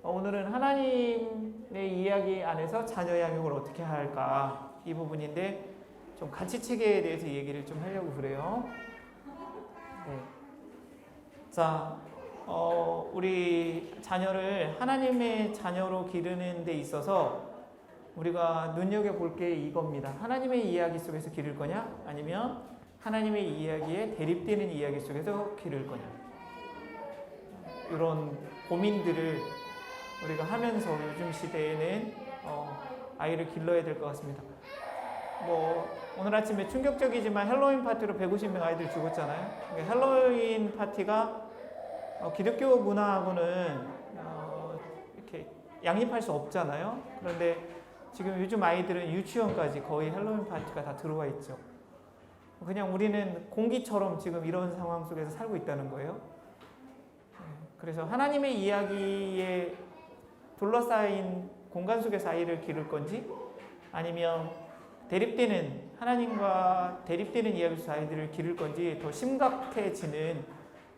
오늘은 하나님의 이야기 안에서 자녀 양육을 어떻게 할까 이 부분인데 좀 가치체계에 대해서 얘기를 좀 하려고 그래요. 네. 자, 우리 자녀를 하나님의 자녀로 기르는 데 있어서 우리가 눈여겨볼 게 이겁니다. 하나님의 이야기 속에서 기를 거냐? 아니면 하나님의 이야기에 대립되는 이야기 속에서 기를 거냐? 이런 고민들을 우리가 하면서 요즘 시대에는 아이를 길러야 될 것 같습니다. 오늘 아침에 충격적이지만 헬로윈 파티로 150명 아이들 죽었잖아요. 헬로윈 파티가 기독교 문화하고는 이렇게 양립할 수 없잖아요. 그런데 지금 요즘 아이들은 유치원까지 거의 헬로윈 파티가 다 들어와 있죠. 그냥 우리는 공기처럼 지금 이런 상황 속에서 살고 있다는 거예요. 그래서 하나님의 이야기에 둘러싸인 공간 속에서 아이를 기를 건지 아니면 하나님과 대립되는 이야기 속에서 아이들을 기를 건지 더 심각해지는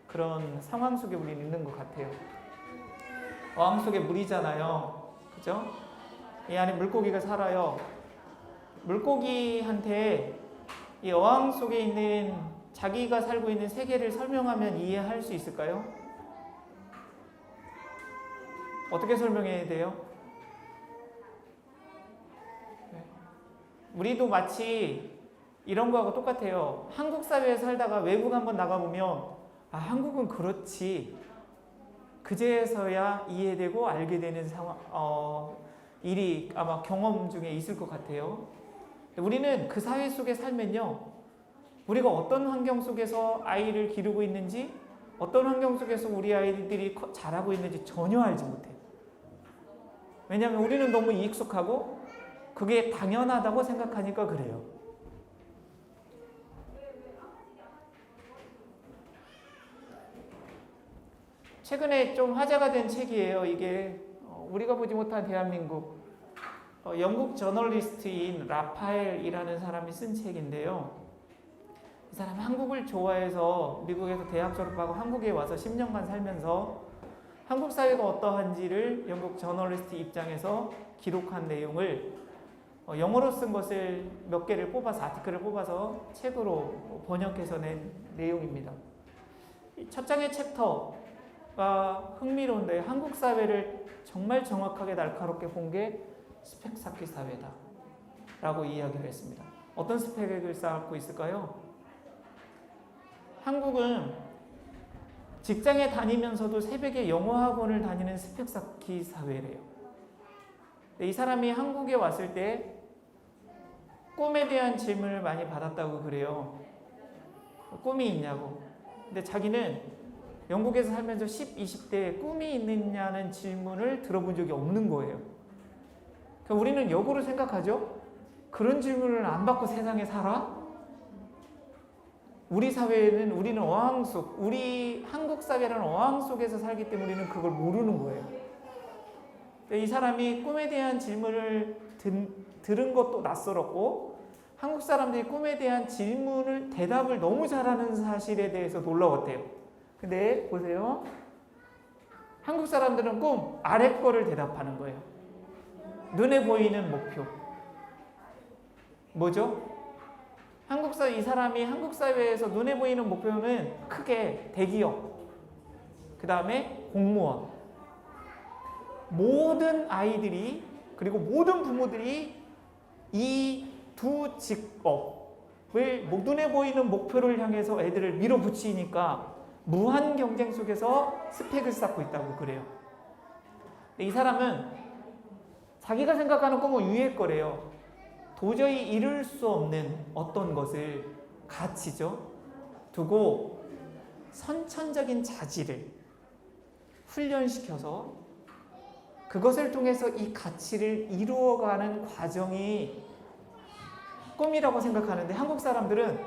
그런 상황 속에 우리는 있는 것 같아요. 어항 속에 물이잖아요. 그죠? 이 안에 물고기가 살아요. 물고기한테 이 어항 속에 있는 자기가 살고 있는 세계를 설명하면 이해할 수 있을까요? 어떻게 설명해야 돼요? 우리도 마치 이런 거하고 똑같아요. 한국 사회에 살다가 외국 한번 나가보면 한국은 그렇지. 그제서야 이해되고 알게 되는 상황, 일이 아마 경험 중에 있을 것 같아요. 우리는 그 사회 속에 살면요. 우리가 어떤 환경 속에서 아이를 기르고 있는지 어떤 환경 속에서 우리 아이들이 자라고 있는지 전혀 알지 못해요. 왜냐하면 우리는 너무 익숙하고 그게 당연하다고 생각하니까 그래요. 최근에 좀 화제가 된 책이에요. 이게 우리가 보지 못한 대한민국 영국 저널리스트인 라파엘이라는 사람이 쓴 책인데요. 이 사람이 한국을 좋아해서 미국에서 대학 졸업하고 한국에 와서 10년간 살면서 한국 사회가 어떠한지를 영국 저널리스트 입장에서 기록한 내용을 영어로 쓴 것을 몇 개를 뽑아서 아티클을 뽑아서 책으로 번역해서 낸 내용입니다. 첫 장의 챕터가 흥미로운데 한국 사회를 정말 정확하게 날카롭게 본 게 스펙 쌓기 사회다 라고 이야기를 했습니다. 어떤 스펙을 쌓고 있을까요? 한국은 직장에 다니면서도 새벽에 영어 학원을 다니는 스펙 쌓기 사회래요. 이 사람이 한국에 왔을 때 꿈에 대한 질문을 많이 받았다고 그래요. 꿈이 있냐고. 근데 자기는 영국에서 살면서 10, 20대에 꿈이 있느냐는 질문을 들어본 적이 없는 거예요. 그러니까 우리는 역으로 생각하죠. 그런 질문을 안 받고 세상에 살아? 우리 사회에는 우리는 어항 속, 우리 한국 사회라는 어항 속에서 살기 때문에 우리는 그걸 모르는 거예요. 이 사람이 꿈에 대한 질문을 들은 것도 낯설었고 한국 사람들이 꿈에 대한 대답을 너무 잘하는 사실에 대해서 놀라웠대요. 근데 보세요. 한국 사람들은 꿈 아래 거를 대답하는 거예요. 눈에 보이는 목표. 뭐죠? 이 사람이 한국 사회에서 눈에 보이는 목표는 크게 대기업, 그 다음에 공무원. 모든 아이들이 그리고 모든 부모들이 이 두 직업을 눈에 보이는 목표를 향해서 애들을 밀어붙이니까 무한 경쟁 속에서 스펙을 쌓고 있다고 그래요. 이 사람은 자기가 생각하는 꿈은 위의 거래요. 도저히 이룰 수 없는 어떤 것을 가치죠. 두고 선천적인 자질을 훈련시켜서 그것을 통해서 이 가치를 이루어가는 과정이 꿈이라고 생각하는데 한국 사람들은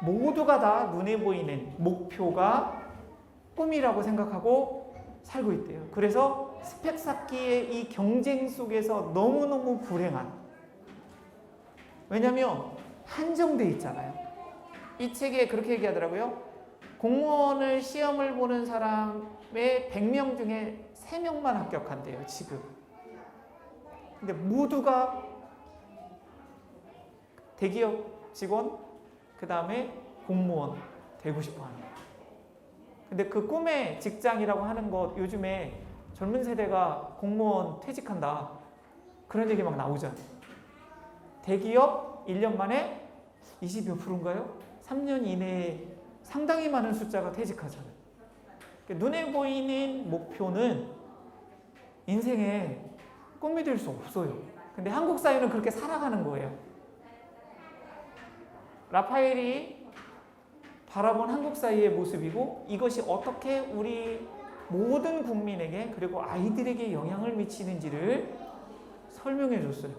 모두가 다 눈에 보이는 목표가 꿈이라고 생각하고 살고 있대요. 그래서 스펙 쌓기의 이 경쟁 속에서 너무너무 불행한, 왜냐하면 한정돼 있잖아요. 이 책에 그렇게 얘기하더라고요. 공무원을 시험을 보는 사람의 100명 중에 3명만 합격한대요, 지금. 근데 모두가 대기업 직원, 그 다음에 공무원 되고 싶어 하는 거예요. 근데 그 꿈의 직장이라고 하는 것, 요즘에 젊은 세대가 공무원 퇴직한다, 그런 얘기 막 나오잖아요. 대기업 1년 만에 20몇 %인가요? 3년 이내에 상당히 많은 숫자가 퇴직하잖아요. 눈에 보이는 목표는 인생의 꿈이 될 수 없어요. 근데 한국 사회는 그렇게 살아가는 거예요. 라파엘이 바라본 한국 사회의 모습이고, 이것이 어떻게 우리 모든 국민에게 그리고 아이들에게 영향을 미치는지를 설명해 줬어요.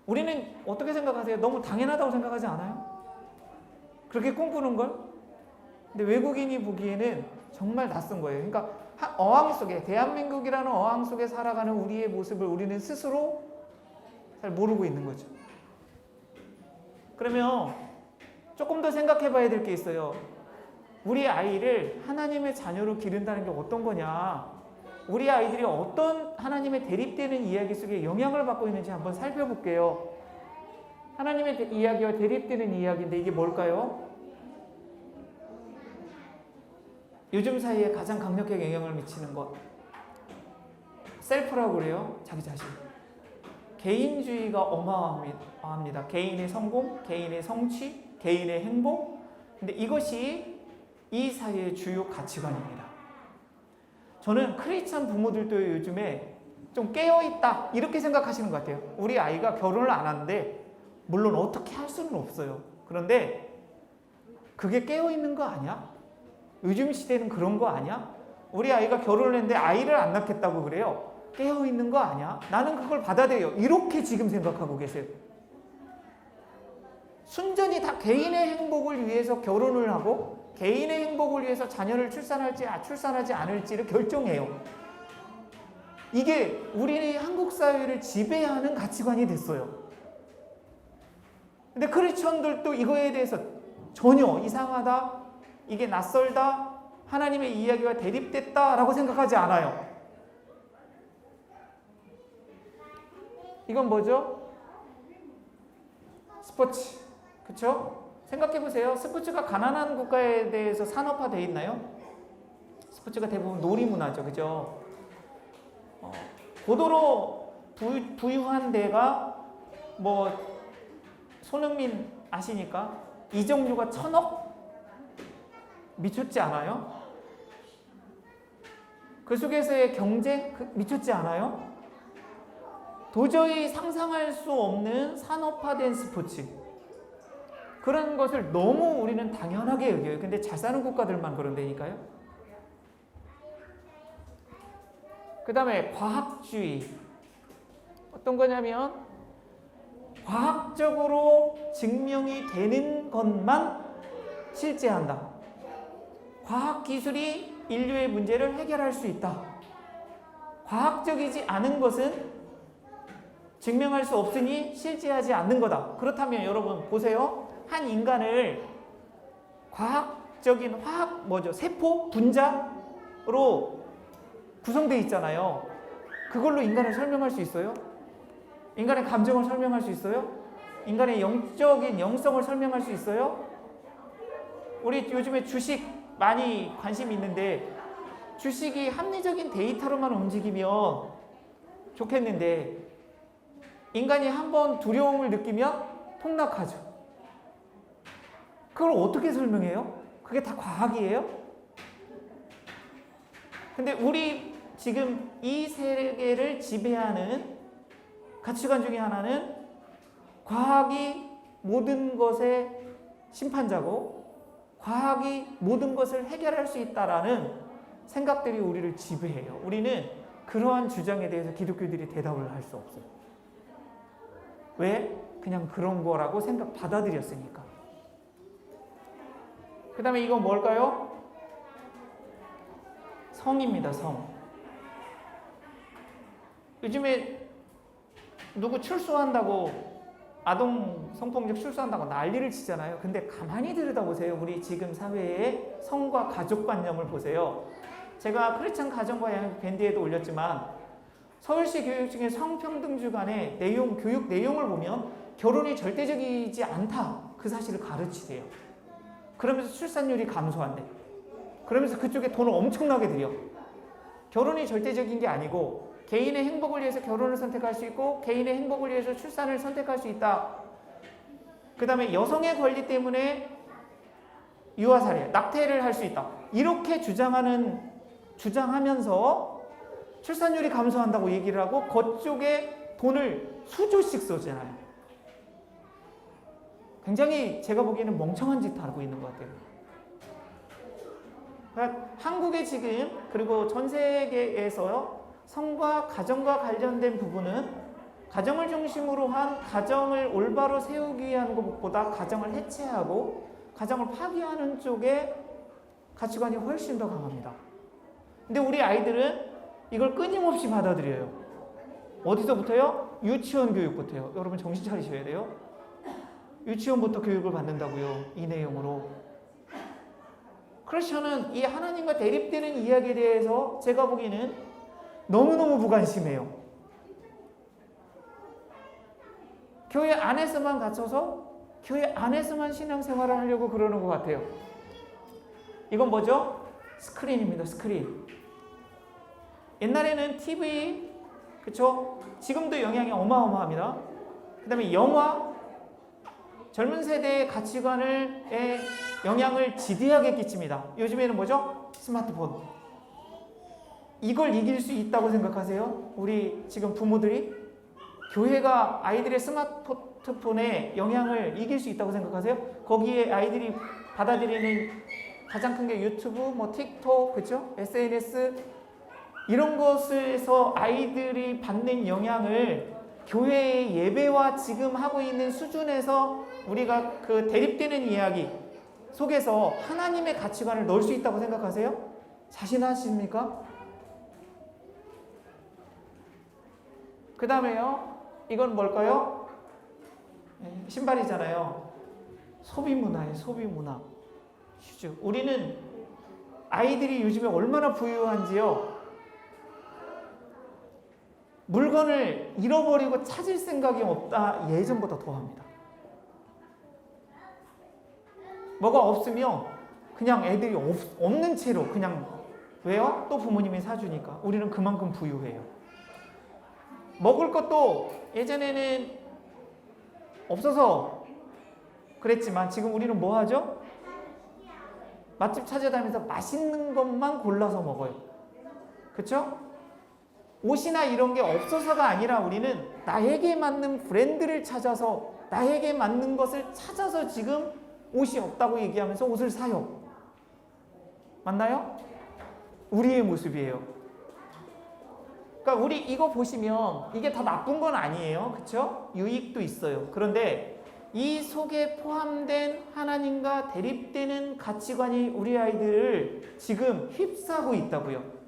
우리는 어떻게 생각하세요? 너무 당연하다고 생각하지 않아요? 그렇게 꿈꾸는 걸? 근데 외국인이 보기에는 정말 낯선 거예요. 그러니까 어항 속에, 대한민국이라는 어항 속에 살아가는 우리의 모습을 우리는 스스로 잘 모르고 있는 거죠. 그러면 조금 더 생각해 봐야 될 게 있어요. 우리 아이를 하나님의 자녀로 기른다는 게 어떤 거냐? 우리 아이들이 어떤 하나님의 대립되는 이야기 속에 영향을 받고 있는지 한번 살펴볼게요. 하나님의 이야기와 대립되는 이야기인데 이게 뭘까요? 요즘 사회에 가장 강력하게 영향을 미치는 것, 셀프라고 그래요. 자기 자신. 개인주의가 어마어마합니다. 개인의 성공, 개인의 성취, 개인의 행복. 근데 이것이 이 사회의 주요 가치관입니다. 저는 크리스찬 부모들도 요즘에 좀 깨어있다 이렇게 생각하시는 것 같아요. 우리 아이가 결혼을 안 하는데, 물론 어떻게 할 수는 없어요. 그런데 그게 깨어있는 거 아니야? 요즘 시대는 그런 거 아니야? 우리 아이가 결혼을 했는데 아이를 안 낳겠다고 그래요. 깨어있는 거 아니야? 나는 그걸 받아들여요. 이렇게 지금 생각하고 계세요. 순전히 다 개인의 행복을 위해서 결혼을 하고 개인의 행복을 위해서 자녀를 출산할지 출산하지 않을지를 결정해요. 이게 우리 한국 사회를 지배하는 가치관이 됐어요. 근데 크리스천들도 이거에 대해서 전혀 이상하다, 이게 낯설다, 하나님의 이야기와 대립됐다라고 생각하지 않아요. 이건 뭐죠? 스포츠. 그쵸? 생각해보세요. 스포츠가 가난한 국가에 대해서 산업화되어 있나요? 스포츠가 대부분 놀이문화죠. 그죠? 고도로 부유한 데가 뭐 손흥민 아시니까 이정류가 1,000억? 미쳤지 않아요? 그 속에서의 경쟁 미쳤지 않아요? 도저히 상상할 수 없는 산업화된 스포츠, 그런 것을 너무 우리는 당연하게 여겨요. 근데 잘 사는 국가들만 그런다니까요. 그 다음에 과학주의. 어떤 거냐면 과학적으로 증명이 되는 것만 실제한다. 과학기술이 인류의 문제를 해결할 수 있다. 과학적이지 않은 것은 증명할 수 없으니 실제하지 않는 거다. 그렇다면 여러분 보세요. 한 인간을 과학적인 세포 분자로 구성되어 있잖아요. 그걸로 인간을 설명할 수 있어요? 인간의 감정을 설명할 수 있어요? 인간의 영적인 영성을 설명할 수 있어요? 우리 요즘에 주식 많이 관심이 있는데, 주식이 합리적인 데이터로만 움직이면 좋겠는데, 인간이 한번 두려움을 느끼면 폭락하죠. 그걸 어떻게 설명해요? 그게 다 과학이에요? 근데 우리 지금 이 세계를 지배하는 가치관 중에 하나는 과학이 모든 것의 심판자고 과학이 모든 것을 해결할 수 있다라는 생각들이 우리를 지배해요. 우리는 그러한 주장에 대해서 기독교들이 대답을 할 수 없어요. 왜? 그냥 그런 거라고 받아들였으니까. 그 다음에 이건 뭘까요? 성입니다. 성. 요즘에 누구 출소한다고, 아동 성폭력 출소한다고 난리를 치잖아요. 근데 가만히 들여다보세요. 우리 지금 사회의 성과 가족관념을 보세요. 제가 크리스찬 가정과 양육 밴드에도 올렸지만 서울시 교육 중에 성평등 주간의 교육 내용을 보면 결혼이 절대적이지 않다 그 사실을 가르치세요. 그러면서 출산율이 감소한대. 그러면서 그쪽에 돈을 엄청나게 들여. 결혼이 절대적인 게 아니고 개인의 행복을 위해서 결혼을 선택할 수 있고 개인의 행복을 위해서 출산을 선택할 수 있다. 그 다음에 여성의 권리 때문에 유아살해, 낙태를 할 수 있다. 이렇게 주장하면서 출산율이 감소한다고 얘기를 하고 그쪽에 돈을 수조씩 쏘잖아요. 굉장히 제가 보기에는 멍청한 짓 하고 있는 것 같아요. 그러니까 한국에 지금 그리고 전 세계에서 성과 가정과 관련된 부분은 가정을 중심으로 한 가정을 올바로 세우기 위한 것보다 가정을 해체하고 가정을 파괴하는 쪽에 가치관이 훨씬 더 강합니다. 근데 우리 아이들은 이걸 끊임없이 받아들여요. 어디서부터요? 유치원 교육부터요. 여러분 정신 차리셔야 돼요. 유치원부터 교육을 받는다고요. 이 내용으로. 크리스천은 이 하나님과 대립되는 이야기에 대해서 제가 보기에는 너무너무 무관심해요. 교회 안에서만 갇혀서 교회 안에서만 신앙생활을 하려고 그러는 것 같아요. 이건 뭐죠? 스크린입니다. 스크린. 옛날에는 TV, 그쵸? 지금도 영향이 어마어마합니다. 그 다음에 영화, 젊은 세대의 가치관에 영향을 지대하게 끼칩니다. 요즘에는 뭐죠? 스마트폰. 이걸 이길 수 있다고 생각하세요? 우리 지금 부모들이? 교회가 아이들의 스마트폰에 영향을 이길 수 있다고 생각하세요? 거기에 아이들이 받아들이는 가장 큰 게 유튜브, 뭐 틱톡, 그쵸? SNS 이런 것에서 아이들이 받는 영향을 교회의 예배와 지금 하고 있는 수준에서 우리가 그 대립되는 이야기 속에서 하나님의 가치관을 넣을 수 있다고 생각하세요? 자신하십니까? 그 다음에요. 이건 뭘까요? 신발이잖아요. 소비문화예요. 소비문화. 슈즈. 우리는 아이들이 요즘에 얼마나 부유한지요. 물건을 잃어버리고 찾을 생각이 없다. 예전보다 더합니다. 뭐가 없으면 그냥 애들이 없는 채로 그냥 왜요? 또 부모님이 사주니까. 우리는 그만큼 부유해요. 먹을 것도 예전에는 없어서 그랬지만 지금 우리는 뭐 하죠? 맛집 찾아다니면서 맛있는 것만 골라서 먹어요. 그렇죠? 옷이나 이런 게 없어서가 아니라 우리는 나에게 맞는 브랜드를 찾아서 나에게 맞는 것을 찾아서 지금 옷이 없다고 얘기하면서 옷을 사요. 맞나요? 우리의 모습이에요. 그러니까 우리 이거 보시면 이게 다 나쁜 건 아니에요. 그렇죠? 유익도 있어요. 그런데 이 속에 포함된 하나님과 대립되는 가치관이 우리 아이들을 지금 휩싸고 있다고요.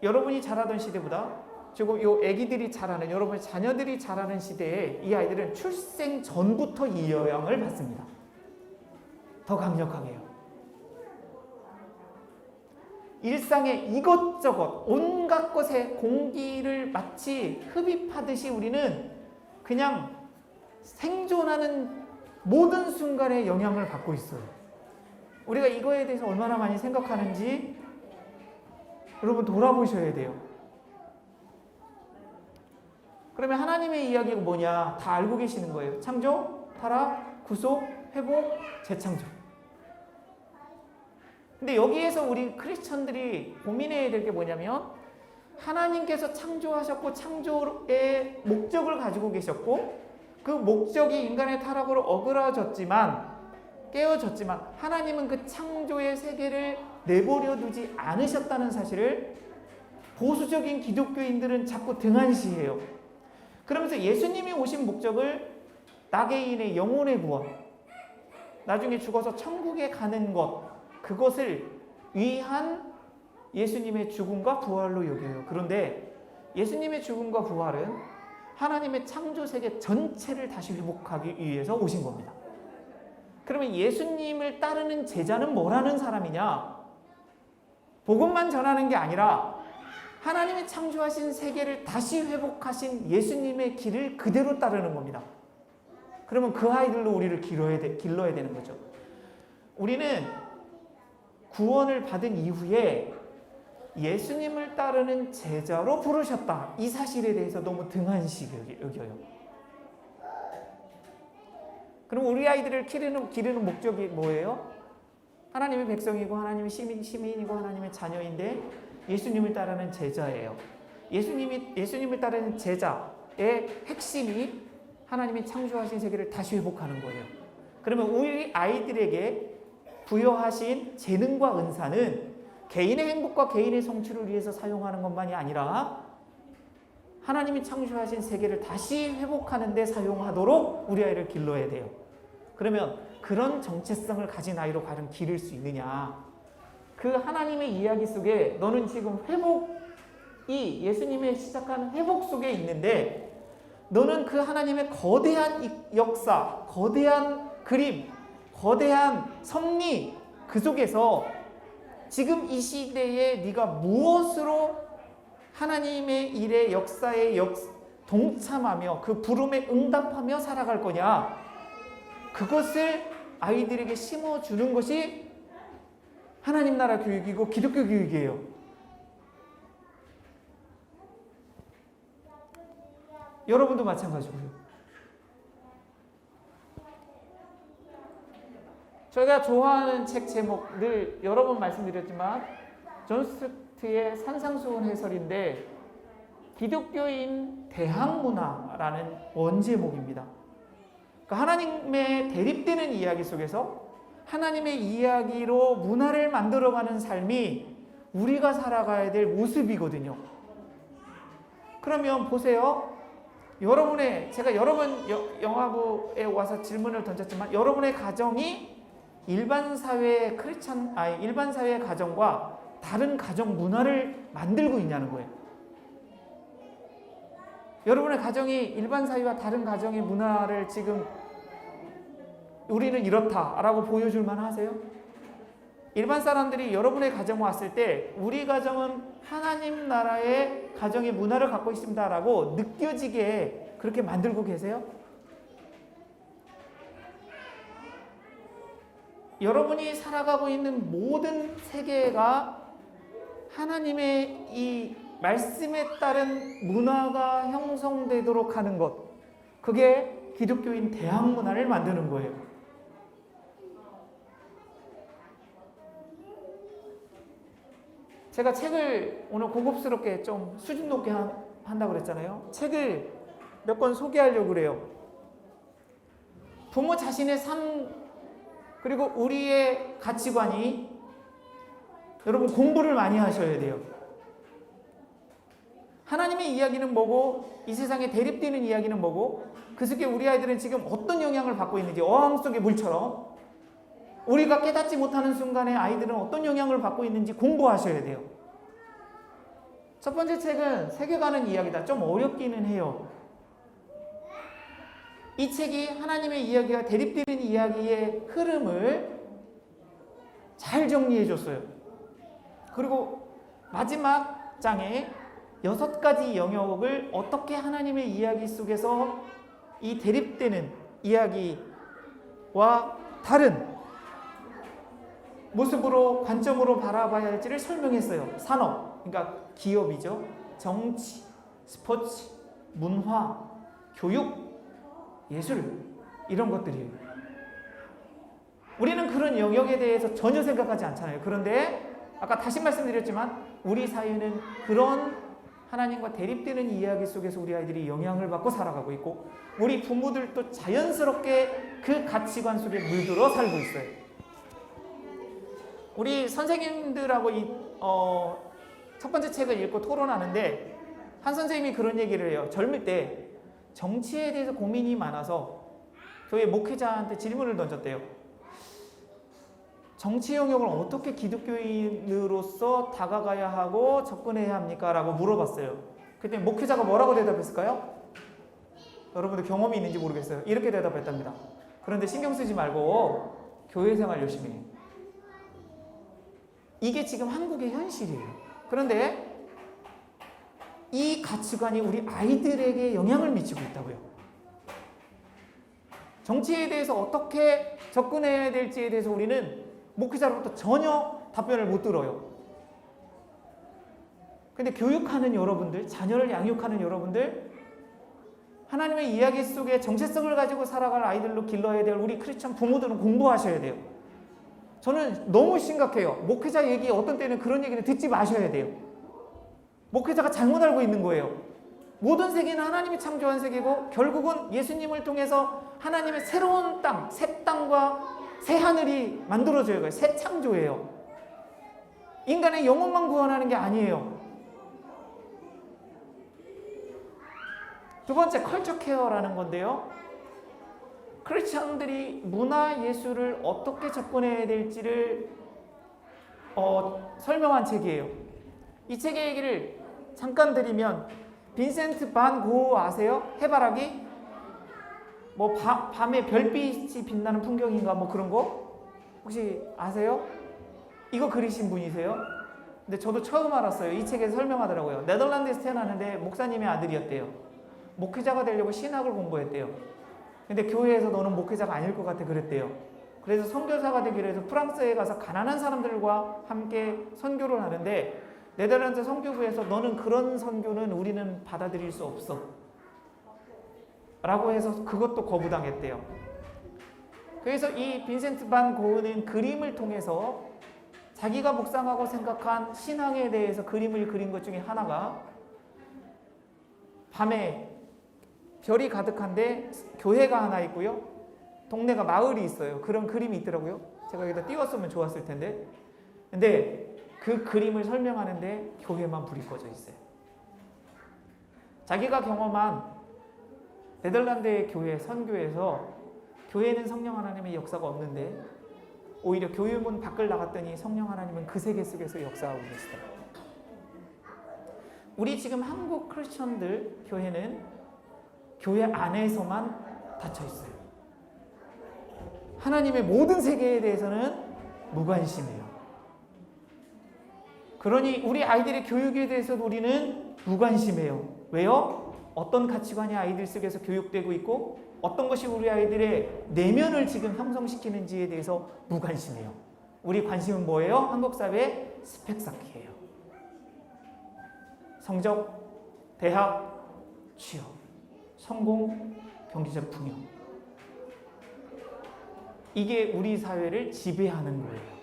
여러분이 자라던 시대보다 지금 요 아기들이 자라는 여러분의 자녀들이 자라는 시대에 이 아이들은 출생 전부터 이 영향을 받습니다. 더 강력하게요. 일상의 이것저것 온갖 것에 공기를 마치 흡입하듯이 우리는 그냥 생존하는 모든 순간에 영향을 받고 있어요. 우리가 이거에 대해서 얼마나 많이 생각하는지 여러분 돌아보셔야 돼요. 그러면 하나님의 이야기가 뭐냐? 다 알고 계시는 거예요. 창조, 타락, 구속, 회복, 재창조. 근데 여기에서 우리 크리스천들이 고민해야 될 게 뭐냐면 하나님께서 창조하셨고 창조의 목적을 가지고 계셨고 그 목적이 인간의 타락으로 어그러졌지만 깨어졌지만 하나님은 그 창조의 세계를 내버려 두지 않으셨다는 사실을 보수적인 기독교인들은 자꾸 등한시해요. 그러면서 예수님이 오신 목적을 나개인의 영혼의 구원, 나중에 죽어서 천국에 가는 것, 그것을 위한 예수님의 죽음과 부활로 여겨요. 그런데 예수님의 죽음과 부활은 하나님의 창조세계 전체를 다시 회복하기 위해서 오신 겁니다. 그러면 예수님을 따르는 제자는 뭐라는 사람이냐? 복음만 전하는 게 아니라 하나님이 창조하신 세계를 다시 회복하신 예수님의 길을 그대로 따르는 겁니다. 그러면 그 아이들로 우리를 길러야 되는 거죠. 우리는 구원을 받은 이후에 예수님을 따르는 제자로 부르셨다. 이 사실에 대해서 너무 등한시 여겨요. 그럼 우리 아이들을 기르는 목적이 뭐예요? 하나님의 백성이고 하나님의 시민이고 하나님의 자녀인데 예수님을 따르는 제자예요. 예수님을 따르는 제자의 핵심이 하나님이 창조하신 세계를 다시 회복하는 거예요. 그러면 우리 아이들에게 부여하신 재능과 은사는 개인의 행복과 개인의 성취를 위해서 사용하는 것만이 아니라 하나님이 창조하신 세계를 다시 회복하는 데 사용하도록 우리 아이를 길러야 돼요. 그러면 그런 정체성을 가진 아이로 과연 기를 수 있느냐? 그 하나님의 이야기 속에 너는 지금 회복이 예수님의 시작한 회복 속에 있는데 너는 그 하나님의 거대한 역사, 거대한 그림, 거대한 섭리 그 속에서 지금 이 시대에 네가 무엇으로 하나님의 일의 역사에 동참하며 그 부름에 응답하며 살아갈 거냐? 그것을 아이들에게 심어주는 것이 하나님 나라 교육이고 기독교 교육이에요. 여러분도 마찬가지고요. 저희가 좋아하는 책 제목 늘 여러 번 말씀드렸지만 존 스튜어트의 산상수훈 해설인데 기독교인 대항문화라는 원제목입니다. 그러니까 하나님의 대립되는 이야기 속에서 하나님의 이야기로 문화를 만들어가는 삶이 우리가 살아가야 될 모습이거든요. 그러면 보세요. 제가 여러 번 영화부에 와서 질문을 던졌지만 여러분의 가정이 일반 사회의 가정과 다른 가정 문화를 만들고 있냐는 거예요. 여러분의 가정이 일반 사회와 다른 가정의 문화를 지금 우리는 이렇다라고 보여줄 만하세요? 일반 사람들이 여러분의 가정 왔을 때 우리 가정은 하나님 나라의 가정의 문화를 갖고 있습니다라고 느껴지게 그렇게 만들고 계세요? 여러분이 살아가고 있는 모든 세계가 하나님의 이 말씀에 따른 문화가 형성되도록 하는 것, 그게 기독교인 대학 문화를 만드는 거예요. 제가 책을 오늘 고급스럽게 좀 수준 높게 한다고 그랬잖아요. 책을 몇 권 소개하려고 그래요. 부모 자신의 삶 그리고 우리의 가치관이 여러분 공부를 많이 하셔야 돼요. 하나님의 이야기는 뭐고 이 세상에 대립되는 이야기는 뭐고 그 속에 우리 아이들은 지금 어떤 영향을 받고 있는지 어항 속의 물처럼 우리가 깨닫지 못하는 순간에 아이들은 어떤 영향을 받고 있는지 공부하셔야 돼요. 첫 번째 책은 세계관은 이야기다. 좀 어렵기는 해요. 이 책이 하나님의 이야기와 대립되는 이야기의 흐름을 잘 정리해 줬어요. 그리고 마지막 장에 6가지 영역을 어떻게 하나님의 이야기 속에서 이 대립되는 이야기와 다른 모습으로 관점으로 바라봐야 할지를 설명했어요. 산업, 그러니까 기업이죠. 정치, 스포츠, 문화, 교육, 예술 이런 것들이에요. 우리는 그런 영역에 대해서 전혀 생각하지 않잖아요. 그런데 아까 다시 말씀드렸지만 우리 사회는 그런 하나님과 대립되는 이야기 속에서 우리 아이들이 영향을 받고 살아가고 있고 우리 부모들도 자연스럽게 그 가치관 속에 물들어 살고 있어요. 우리 선생님들하고 첫 번째 책을 읽고 토론하는데 한 선생님이 그런 얘기를 해요. 젊을 때 정치에 대해서 고민이 많아서 교회 목회자한테 질문을 던졌대요. 정치 영역을 어떻게 기독교인으로서 다가가야 하고 접근해야 합니까? 라고 물어봤어요. 그때 목회자가 뭐라고 대답했을까요? 여러분들 경험이 있는지 모르겠어요. 이렇게 대답했답니다. 그런데 신경 쓰지 말고 교회 생활 열심히 해요. 이게 지금 한국의 현실이에요. 그런데 이 가치관이 우리 아이들에게 영향을 미치고 있다고요. 정치에 대해서 어떻게 접근해야 될지에 대해서 우리는 목회자로부터 전혀 답변을 못 들어요. 근데 교육하는 여러분들, 자녀를 양육하는 여러분들, 하나님의 이야기 속에 정체성을 가지고 살아갈 아이들로 길러야 될 우리 크리스천 부모들은 공부하셔야 돼요. 저는 너무 심각해요. 목회자 얘기 어떤 때는 그런 얘기는 듣지 마셔야 돼요. 목회자가 잘못 알고 있는 거예요. 모든 세계는 하나님이 창조한 세계고 결국은 예수님을 통해서 하나님의 새로운 땅, 새 땅과 새 하늘이 만들어져요. 새 창조예요. 인간의 영혼만 구원하는 게 아니에요. 두 번째, 컬처 케어라는 건데요. 크리스천들이 문화 예술을 어떻게 접근해야 될지를 설명한 책이에요. 이 책의 얘기를 잠깐 드리면 빈센트 반 고흐 아세요? 해바라기? 뭐 밤에 별빛이 빛나는 풍경인가 뭐 그런 거? 혹시 아세요? 이거 그리신 분이세요? 근데 저도 처음 알았어요. 이 책에서 설명하더라고요. 네덜란드에서 태어났는데 목사님의 아들이었대요. 목회자가 되려고 신학을 공부했대요. 근데 교회에서 너는 목회자가 아닐 것 같아 그랬대요. 그래서 선교사가 되기로 해서 프랑스에 가서 가난한 사람들과 함께 선교를 하는데 네덜란드 선교부에서 너는 그런 선교는 우리는 받아들일 수 없어 라고 해서 그것도 거부당했대요. 그래서 이 빈센트 반 고흐는 그림을 통해서 자기가 묵상하고 생각한 신앙에 대해서 그림을 그린 것 중에 하나가 밤에 별이 가득한데 교회가 하나 있고요. 동네가 마을이 있어요. 그런 그림이 있더라고요. 제가 여기다 띄웠으면 좋았을 텐데. 근데 그 그림을 설명하는데 교회만 불이 꺼져 있어요. 자기가 경험한 네덜란드의 교회, 선교에서 교회는 성령 하나님의 역사가 없는데 오히려 교회문 밖을 나갔더니 성령 하나님은 그 세계 속에서 역사하고 계시더라고요. 우리 지금 한국 크리스천들 교회는 교회 안에서만 닫혀 있어요. 하나님의 모든 세계에 대해서는 무관심해요. 그러니 우리 아이들의 교육에 대해서도 우리는 무관심해요. 왜요? 어떤 가치관이 아이들 속에서 교육되고 있고 어떤 것이 우리 아이들의 내면을 지금 형성시키는지에 대해서 무관심해요. 우리 관심은 뭐예요? 한국 사회의 스펙 쌓기예요. 성적, 대학, 취업, 성공, 경제적 풍요. 이게 우리 사회를 지배하는 거예요.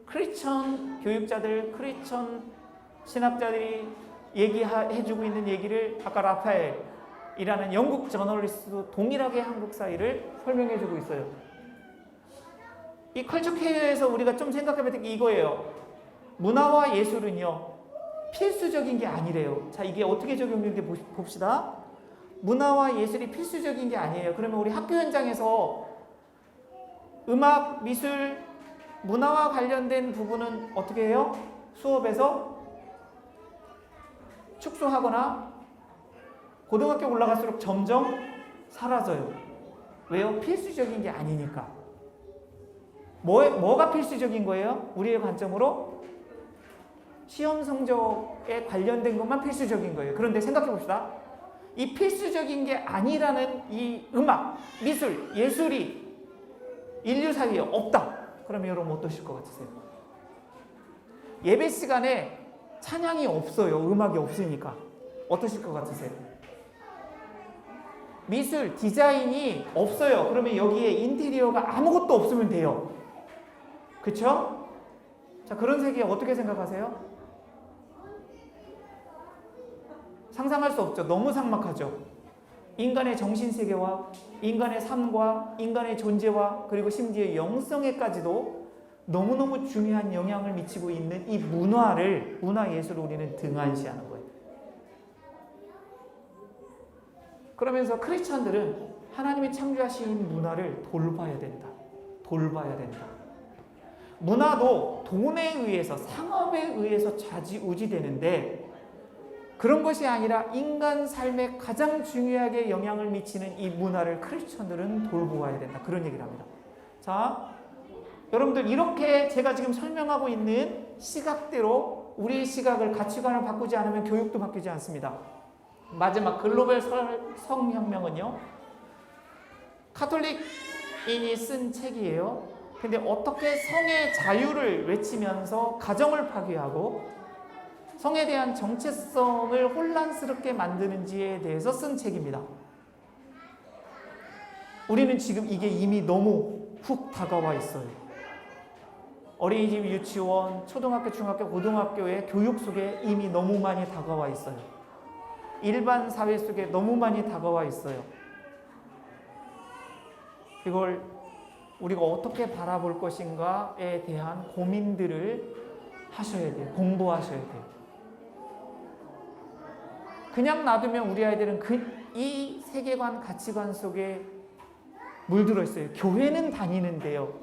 크리스천 교육자들, 크리스천 신학자들이 얘기해주고 있는 얘기를 아까 라파엘이라는 영국 저널리스트도 동일하게 한국 사회를 설명해주고 있어요. 이 컬처 케어에서 우리가 좀 생각해봐야 될 게 이거예요. 문화와 예술은요, 필수적인 게 아니래요. 자, 이게 어떻게 적용되는지 봅시다. 문화와 예술이 필수적인 게 아니에요. 그러면 우리 학교 현장에서 음악, 미술, 문화와 관련된 부분은 어떻게 해요? 수업에서 축소하거나 고등학교 올라갈수록 점점 사라져요. 왜요? 필수적인 게 아니니까. 뭐가 필수적인 거예요? 우리의 관점으로 시험 성적에 관련된 것만 필수적인 거예요. 그런데 생각해 봅시다. 이 필수적인 게 아니라는 이 음악, 미술, 예술이 인류 사회에 없다. 그러면 여러분 어떠실 것 같으세요? 예배 시간에 찬양이 없어요. 음악이 없으니까. 어떠실 것 같으세요? 미술, 디자인이 없어요. 그러면 여기에 인테리어가 아무것도 없으면 돼요. 그쵸? 자, 그런 세계 어떻게 생각하세요? 상상할 수 없죠. 너무 삭막하죠. 인간의 정신세계와 인간의 삶과 인간의 존재와 그리고 심지어 영성에까지도 너무너무 중요한 영향을 미치고 있는 이 문화 예술을 우리는 등한시하는 거예요. 그러면서 크리스천들은 하나님이 창조하신 문화를 돌봐야 된다. 돌봐야 된다. 문화도 돈에 의해서, 상업에 의해서 좌지우지되는데 그런 것이 아니라 인간 삶에 가장 중요하게 영향을 미치는 이 문화를 크리스천들은 돌보아야 된다. 그런 얘기를 합니다. 자, 여러분들 이렇게 제가 지금 설명하고 있는 시각대로 우리의 시각을, 가치관을 바꾸지 않으면 교육도 바뀌지 않습니다. 마지막 글로벌 성혁명은요, 카톨릭인이 쓴 책이에요. 근데 어떻게 성의 자유를 외치면서 가정을 파괴하고 성에 대한 정체성을 혼란스럽게 만드는지에 대해서 쓴 책입니다. 우리는 지금 이게 이미 너무 훅 다가와 있어요. 어린이집, 유치원, 초등학교, 중학교, 고등학교의 교육 속에 이미 너무 많이 다가와 있어요. 일반 사회 속에 너무 많이 다가와 있어요. 이걸 우리가 어떻게 바라볼 것인가에 대한 고민들을 하셔야 돼요. 공부하셔야 돼요. 그냥 놔두면 우리 아이들은 이 세계관, 가치관 속에 물들어 있어요. 교회는 다니는데요,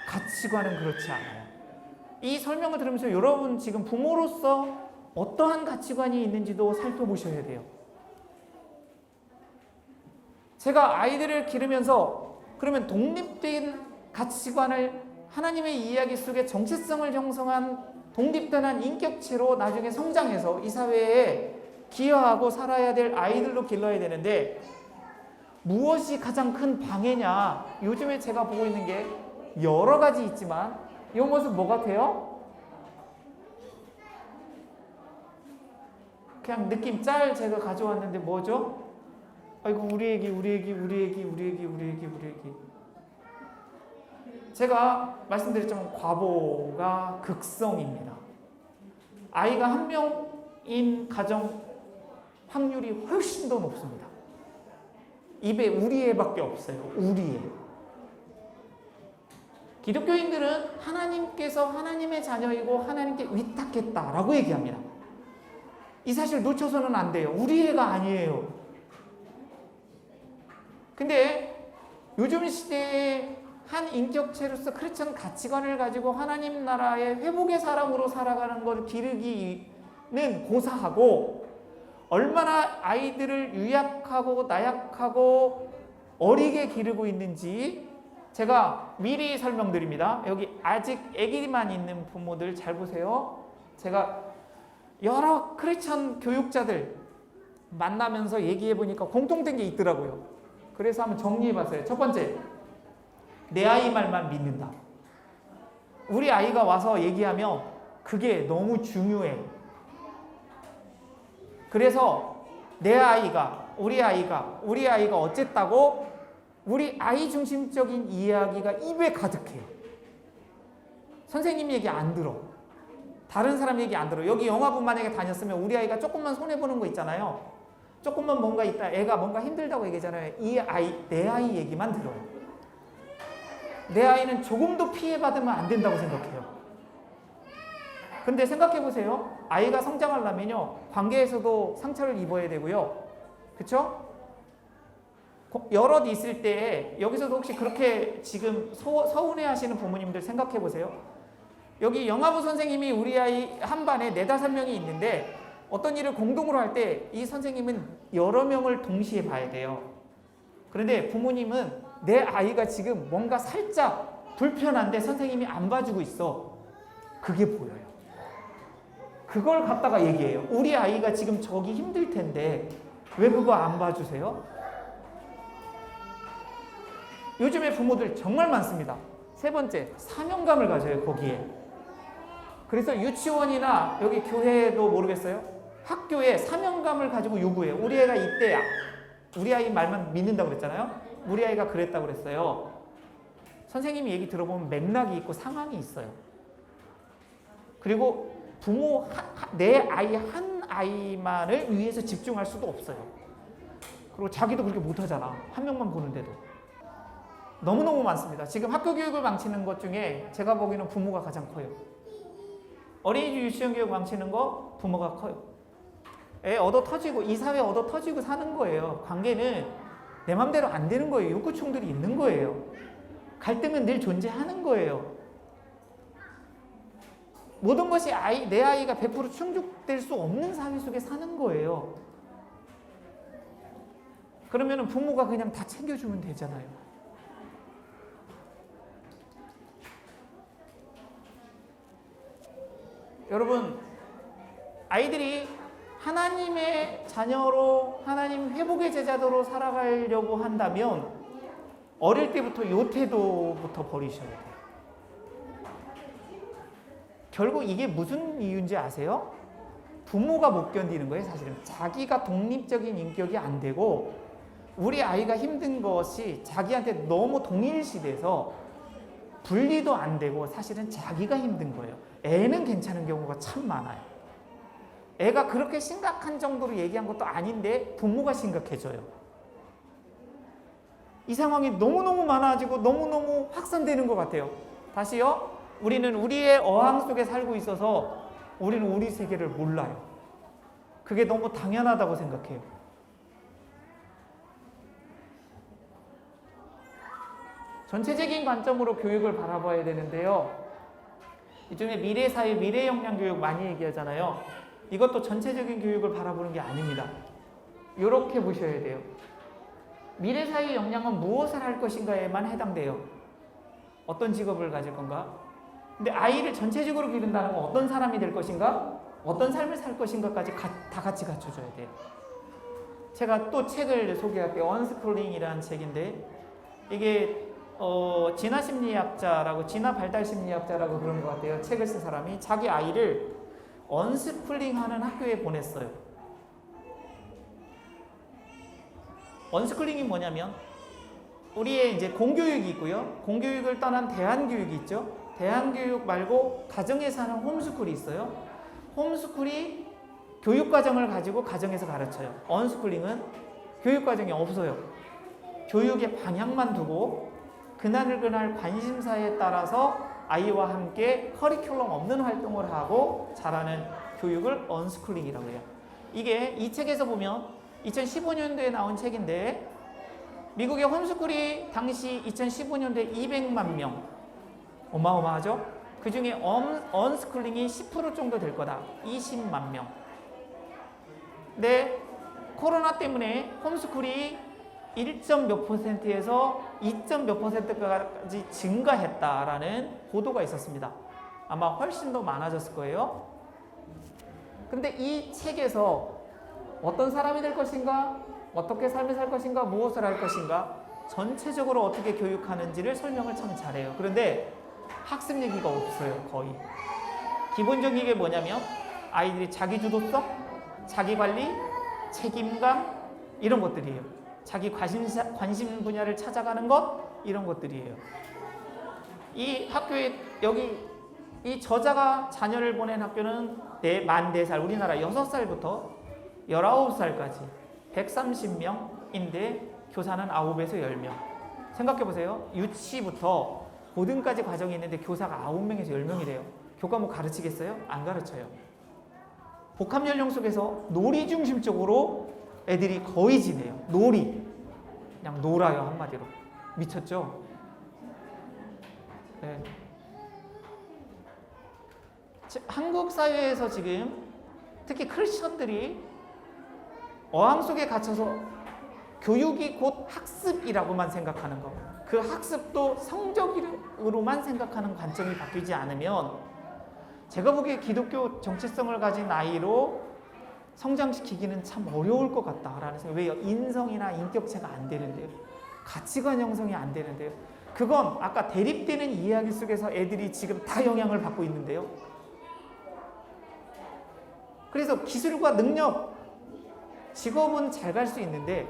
가치관은 그렇지 않아요. 이 설명을 들으면서 여러분 지금 부모로서 어떠한 가치관이 있는지도 살펴보셔야 돼요. 제가 아이들을 기르면서 그러면 독립된 가치관을 하나님의 이야기 속에 정체성을 형성한 독립된 인격체로 나중에 성장해서 이 사회에 기여하고 살아야 될 아이들로 길러야 되는데, 무엇이 가장 큰 방해냐? 요즘에 제가 보고 있는 게 여러 가지 있지만 이 모습 뭐 같아요? 그냥 느낌 짤 제가 가져왔는데 뭐죠? 아이고 우리 애기. 제가 말씀드렸지만 과보가 극성입니다. 아이가 한 명인 가정 확률이 훨씬 더 높습니다. 입에 우리 애밖에 없어요. 우리 애. 기독교인들은 하나님께서 하나님의 자녀이고 하나님께 위탁했다라고 얘기합니다. 이 사실 놓쳐서는 안 돼요. 우리 애가 아니에요. 근데 요즘 시대에 한 인격체로서 크리스천 가치관을 가지고 하나님 나라의 회복의 사람으로 살아가는 걸 기르기는 고사하고, 얼마나 아이들을 유약하고 나약하고 어리게 기르고 있는지 제가 미리 설명드립니다. 여기 아직 아기만 있는 부모들 잘 보세요. 제가 여러 크리스천 교육자들 만나면서 얘기해 보니까 공통된 게 있더라고요. 그래서 한번 정리해 봤어요. 첫 번째, 내 아이 말만 믿는다. 우리 아이가 와서 얘기하면 그게 너무 중요해. 그래서 내 아이가, 우리 아이가 어쨌다고 우리 아이 중심적인 이야기가 입에 가득해. 선생님 얘기 안 들어. 다른 사람 얘기 안 들어. 여기 영화부 만약에 다녔으면 우리 아이가 조금만 손해보는 거 있잖아요. 조금만 뭔가 있다, 애가 뭔가 힘들다고 얘기하잖아요. 내 아이 얘기만 들어요. 내 아이는 조금도 피해받으면 안 된다고 생각해요. 근데 생각해보세요. 아이가 성장하려면요, 관계에서도 상처를 입어야 되고요. 그쵸? 여럿 있을 때 여기서도 혹시 그렇게 지금 서운해 하시는 부모님들 생각해보세요. 여기 영화부 선생님이 우리 아이 한 반에 4-5명이 있는데 어떤 일을 공동으로 할 때 이 선생님은 여러 명을 동시에 봐야 돼요. 그런데 부모님은 내 아이가 지금 뭔가 살짝 불편한데 선생님이 안 봐주고 있어. 그게 보여요. 그걸 갖다가 얘기해요. 우리 아이가 지금 저기 힘들 텐데 왜 그거 안 봐주세요? 요즘에 부모들 정말 많습니다. 세 번째, 사명감을 가져요, 거기에. 그래서 유치원이나 여기 교회도 모르겠어요. 학교에 사명감을 가지고 요구해요. 우리 애가 이때야. 우리 아이 말만 믿는다고 그랬잖아요. 우리 아이가 그랬다고 그랬어요. 선생님이 얘기 들어보면 맥락이 있고 상황이 있어요. 그리고 부모 내 아이 한 아이만을 위해서 집중할 수도 없어요. 그리고 자기도 그렇게 못하잖아. 한 명만 보는데도. 너무너무 많습니다. 지금 학교 교육을 망치는 것 중에 제가 보기에는 부모가 가장 커요. 어린이집 유치원 교육 망치는 거 부모가 커요. 애 얻어 터지고 이 사회 얻어 터지고 사는 거예요. 관계는 내 맘대로 안 되는 거예요. 욕구충들이 있는 거예요. 갈등은 늘 존재하는 거예요. 모든 것이 내 아이가 100% 충족될 수 없는 사회 속에 사는 거예요. 그러면 부모가 그냥 다 챙겨주면 되잖아요. 여러분, 아이들이 하나님의 자녀로 하나님 회복의 제자도로 살아가려고 한다면 어릴 때부터 이 태도부터 버리셔야 돼요. 결국 이게 무슨 이유인지 아세요? 부모가 못 견디는 거예요. 사실은 자기가 독립적인 인격이 안 되고 우리 아이가 힘든 것이 자기한테 너무 동일시돼서 분리도 안 되고 사실은 자기가 힘든 거예요. 애는 괜찮은 경우가 참 많아요. 애가 그렇게 심각한 정도로 얘기한 것도 아닌데 부모가 심각해져요. 이 상황이 너무너무 많아지고 너무너무 확산되는 것 같아요. 다시요. 우리는 우리의 어항 속에 살고 있어서 우리는 우리 세계를 몰라요. 그게 너무 당연하다고 생각해요. 전체적인 관점으로 교육을 바라봐야 되는데요. 요즘에 미래사회, 미래역량교육 많이 얘기하잖아요. 이것도 전체적인 교육을 바라보는 게 아닙니다. 이렇게 보셔야 돼요. 미래사회 역량은 무엇을 할 것인가에만 해당돼요. 어떤 직업을 가질 건가? 근데 아이를 전체적으로 기른다는 건 어떤 사람이 될 것인가? 어떤 삶을 살 것인가까지 다 같이 갖춰줘야 돼요. 제가 또 책을 소개할게요. 언스쿨링이라는 책인데 이게 진화심리학자라고 진화발달심리학자라고 그런 것 같아요. 책을 쓴 사람이 자기 아이를 언스쿨링하는 학교에 보냈어요. 언스쿨링이 뭐냐면 우리의 이제 공교육이 있고요. 공교육을 떠난 대안교육이 있죠. 대안교육 말고 가정에서 하는 홈스쿨이 있어요. 홈스쿨이 교육과정을 가지고 가정에서 가르쳐요. 언스쿨링은 교육과정이 없어요. 교육의 방향만 두고 그날 관심사에 따라서 아이와 함께 커리큘럼 없는 활동을 하고 자라는 교육을 언스쿨링이라고 해요. 이게 이 책에서 보면 2015년도에 나온 책인데 미국의 홈스쿨이 당시 2015년도에 200만 명, 어마어마하죠? 그 중에 언스쿨링이 10% 정도 될 거다. 20만 명. 근데 코로나 때문에 홈스쿨이 1몇 %에서 2몇 %까지 증가했다라는 보도가 있었습니다. 아마 훨씬 더 많아졌을 거예요. 근데 이 책에서 어떤 사람이 될 것인가, 어떻게 삶을 살 것인가, 무엇을 할 것인가, 전체적으로 어떻게 교육하는지를 설명을 참 잘해요. 그런데 학습 얘기가 없어요. 거의. 기본적인 게 뭐냐면 아이들이 자기주도성, 자기관리, 책임감 이런 것들이에요. 자기 관심 분야를 찾아가는 것 이런 것들이에요. 이 학교에 여기 이 저자가 자녀를 보낸 학교는 만 4살, 우리나라 6살부터 19살까지 130명인데 교사는 9에서 10명. 생각해보세요. 유치부터 고등까지 과정이 있는데 교사가 9명에서 10명이래요. 교과목 가르치겠어요? 안 가르쳐요. 복합 연령 속에서 놀이 중심적으로 애들이 거의 지내요. 놀이. 그냥 놀아요, 한마디로. 미쳤죠? 네. 한국 사회에서 지금 특히 크리스천들이 어항 속에 갇혀서 교육이 곧 학습이라고만 생각하는 거. 그 학습도 성적으로만 생각하는 관점이 바뀌지 않으면 제가 보기에 기독교 정체성을 가진 아이로 성장시키기는 참 어려울 것 같다라는 생각. 왜요? 인성이나 인격체가 안 되는데요. 가치관 형성이 안 되는데요. 그건 아까 대립되는 이야기 속에서 애들이 지금 다 영향을 받고 있는데요. 그래서 기술과 능력, 직업은 잘 갈 수 있는데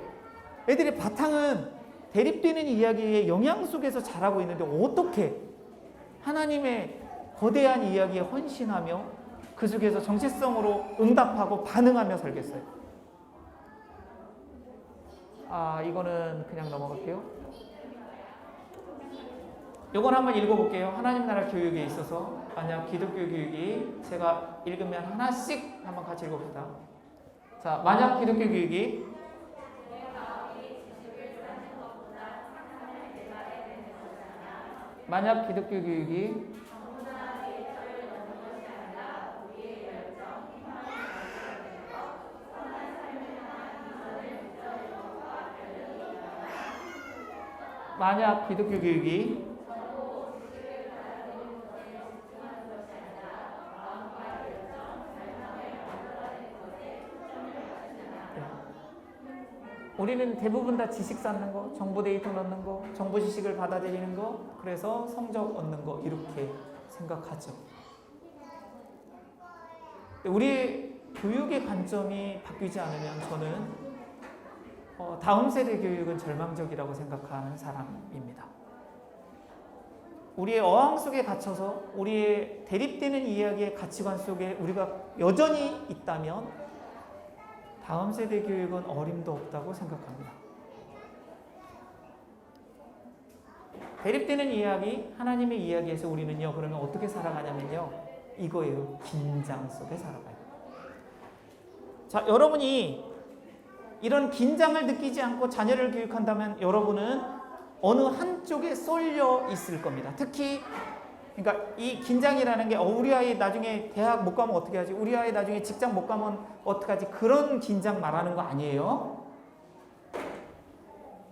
애들의 바탕은 대립되는 이야기의 영향 속에서 자라고 있는데 어떻게 하나님의 거대한 이야기에 헌신하며 그 속에서 정체성으로 응답하고 반응하며 살겠어요? 이거는 그냥 넘어갈게요. 이건 한번 읽어볼게요. 하나님 나라 교육에 있어서 만약 기독교 교육이 제가 읽으면 하나씩 한번 같이 읽어봅시다. 자, 만약 기독교 교육이 만약 기독교 교육이 만약 기독교 교육이 우리는 대부분 다 지식 쌓는 거, 정보 데이터 넣는 거, 정보 지식을 받아들이는 거, 그래서 성적 얻는 거 이렇게 생각하죠. 우리의 교육의 관점이 바뀌지 않으면 저는 다음 세대 교육은 절망적이라고 생각하는 사람입니다. 우리의 어항 속에 갇혀서 우리의 대립되는 이야기의 가치관 속에 우리가 여전히 있다면 다음 세대 교육은 어림도 없다고 생각합니다. 대립되는 이야기, 하나님의 이야기에서 우리는요, 그러면 어떻게 살아가냐면요, 이거예요. 긴장 속에 살아가요. 자, 여러분이 이런 긴장을 느끼지 않고 자녀를 교육한다면 여러분은 어느 한쪽에 쏠려 있을 겁니다. 특히 그러니까 이 긴장이라는 게 우리 아이 나중에 대학 못 가면 어떻게 하지? 우리 아이 나중에 직장 못 가면 어떡하지? 그런 긴장 말하는 거 아니에요.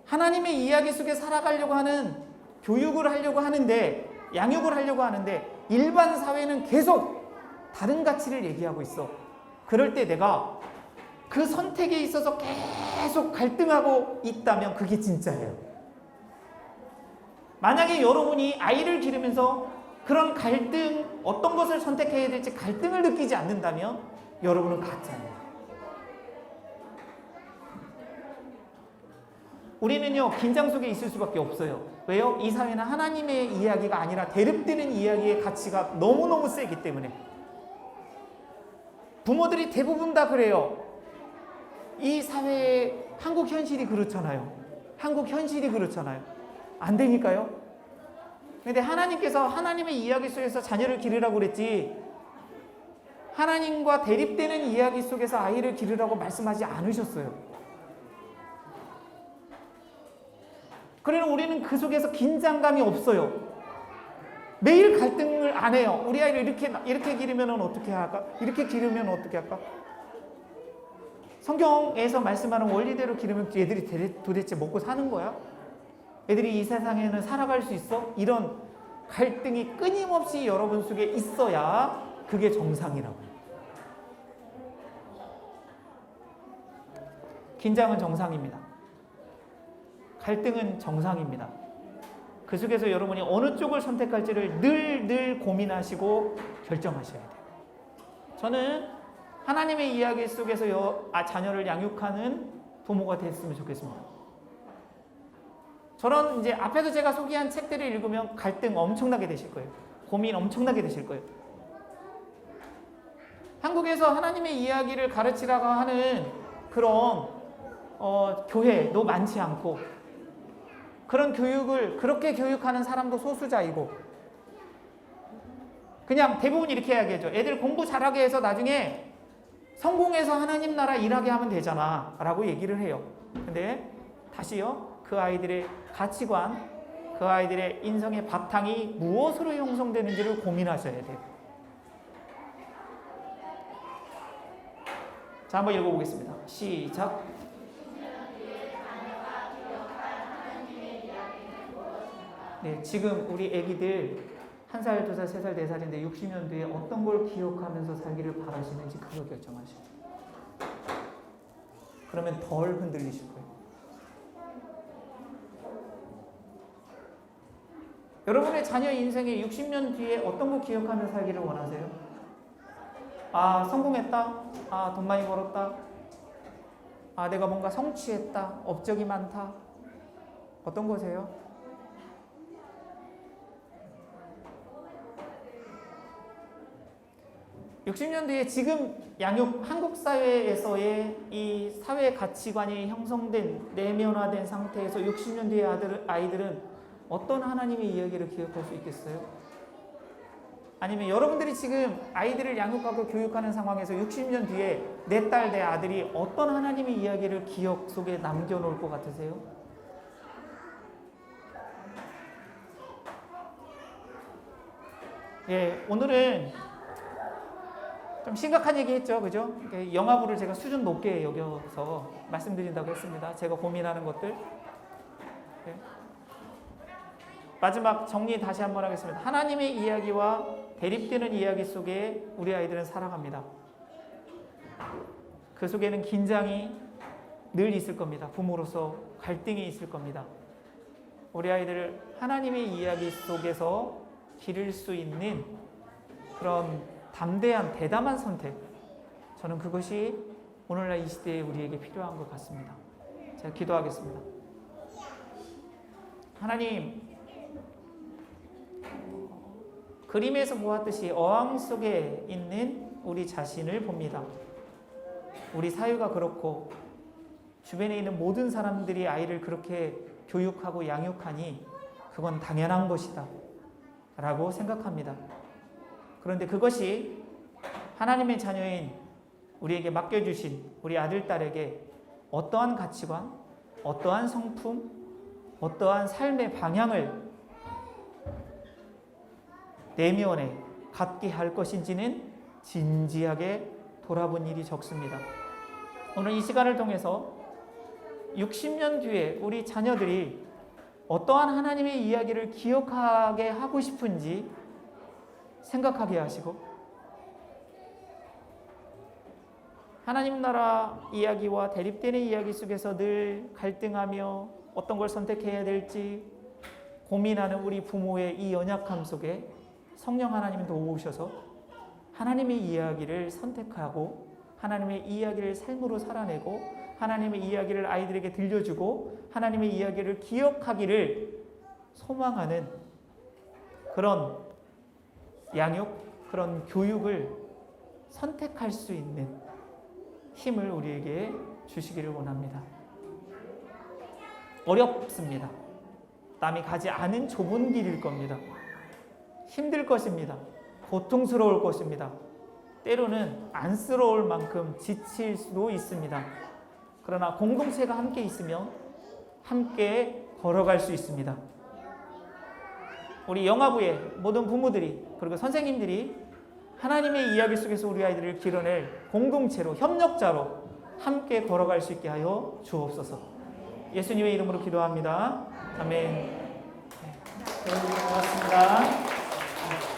하나님의 이야기 속에 살아가려고 하는, 교육을 하려고 하는데, 양육을 하려고 하는데 일반 사회는 계속 다른 가치를 얘기하고 있어. 그럴 때 내가 그 선택에 있어서 계속 갈등하고 있다면 그게 진짜예요. 만약에 여러분이 아이를 기르면서 그런 갈등, 어떤 것을 선택해야 될지 갈등을 느끼지 않는다면 여러분은 가짜예요. 우리는요, 긴장 속에 있을 수밖에 없어요. 왜요? 이 사회는 하나님의 이야기가 아니라 대립되는 이야기의 가치가 너무너무 세기 때문에. 부모들이 대부분 다 그래요. 이 사회의 한국 현실이 그렇잖아요. 한국 현실이 그렇잖아요. 안 되니까요. 근데 하나님께서 하나님의 이야기 속에서 자녀를 기르라고 그랬지, 하나님과 대립되는 이야기 속에서 아이를 기르라고 말씀하지 않으셨어요. 그러나 우리는 그 속에서 긴장감이 없어요. 매일 갈등을 안 해요. 우리 아이를 이렇게 기르면 어떻게 할까? 이렇게 기르면 어떻게 할까? 성경에서 말씀하는 원리대로 기르면 애들이 도대체 먹고 사는 거야? 애들이 이 세상에는 살아갈 수 있어? 이런 갈등이 끊임없이 여러분 속에 있어야 그게 정상이라고요. 긴장은 정상입니다. 갈등은 정상입니다. 그 속에서 여러분이 어느 쪽을 선택할지를 늘 고민하시고 결정하셔야 돼요. 저는 하나님의 이야기 속에서 자녀를 양육하는 부모가 됐으면 좋겠습니다. 저런 이제 앞에서 제가 소개한 책들을 읽으면 갈등 엄청나게 되실 거예요. 고민 엄청나게 되실 거예요. 한국에서 하나님의 이야기를 가르치라고 하는 그런 교회도 많지 않고, 그런 교육을 그렇게 교육하는 사람도 소수자이고, 그냥 대부분 이렇게 이야기하죠. 애들 공부 잘하게 해서 나중에 성공해서 하나님 나라 일하게 하면 되잖아 라고 얘기를 해요. 근데 다시요, 그 아이들의 가치관, 그 아이들의 인성의 바탕이 무엇으로 형성되는지를 고민하셔야 돼요. 자, 한번 읽어보겠습니다. 시작. 네, 지금 우리 애기들 1살, 2살, 3살, 4살인데 60년 뒤에 어떤 걸 기억하면서 살기를 바라시는지 그거 결정하셔요. 그러면 덜 흔들리실 거예요. 여러분의 자녀 인생에 60년 뒤에 어떤 거 기억하면서 살기를 원하세요? 아, 성공했다. 아, 돈 많이 벌었다. 아, 내가 뭔가 성취했다. 업적이 많다. 어떤 거세요? (60년) 뒤에 지금 한국 사회에서의 이 사회 가치관이 형성된, 내면화된 상태에서 60년 뒤의 아이들은 어떤 하나님의 이야기를 기억할 수 있겠어요? 아니면 여러분들이 지금 아이들을 양육하고 교육하는 상황에서 60년 뒤에 내 딸, 내 아들이 어떤 하나님의 이야기를 기억 속에 남겨놓을 것 같으세요? 예, 오늘은 좀 심각한 얘기 했죠, 그죠? 영화부를 제가 수준 높게 여겨서 말씀드린다고 했습니다. 제가 고민하는 것들. 네. 마지막 정리 다시 한번 하겠습니다. 하나님의 이야기와 대립되는 이야기 속에 우리 아이들은 살아갑니다. 그 속에는 긴장이 늘 있을 겁니다. 부모로서 갈등이 있을 겁니다. 우리 아이들을 하나님의 이야기 속에서 기를 수 있는 그런 담대한 대담한 선택, 저는 그것이 오늘날 이 시대에 우리에게 필요한 것 같습니다. 제가 기도하겠습니다. 하나님, 그림에서 보았듯이 어항 속에 있는 우리 자신을 봅니다. 우리 사회가 그렇고 주변에 있는 모든 사람들이 아이를 그렇게 교육하고 양육하니 그건 당연한 것이다 라고 생각합니다. 그런데 그것이 하나님의 자녀인 우리에게 맡겨주신 우리 아들, 딸에게 어떠한 가치관, 어떠한 성품, 어떠한 삶의 방향을 내면에 갖게 할 것인지는 진지하게 돌아본 일이 적습니다. 오늘 이 시간을 통해서 60년 뒤에 우리 자녀들이 어떠한 하나님의 이야기를 기억하게 하고 싶은지 생각하게 하시고, 하나님 나라 이야기와 대립되는 이야기 속에서 늘 갈등하며 어떤 걸 선택해야 될지 고민하는 우리 부모의 이 연약함 속에 성령 하나님이 도우셔서 하나님의 이야기를 선택하고 하나님의 이야기를 삶으로 살아내고 하나님의 이야기를 아이들에게 들려주고 하나님의 이야기를 기억하기를 소망하는 그런 양육, 그런 교육을 선택할 수 있는 힘을 우리에게 주시기를 원합니다. 어렵습니다. 남이 가지 않은 좁은 길일 겁니다. 힘들 것입니다. 고통스러울 것입니다. 때로는 안쓰러울 만큼 지칠 수도 있습니다. 그러나 공동체가 함께 있으면 함께 걸어갈 수 있습니다. 우리 영화부의 모든 부모들이 그리고 선생님들이 하나님의 이야기 속에서 우리 아이들을 길어낼 공동체로, 협력자로 함께 걸어갈 수 있게 하여 주옵소서. 예수님의 이름으로 기도합니다. 아멘. 네, 고맙습니다.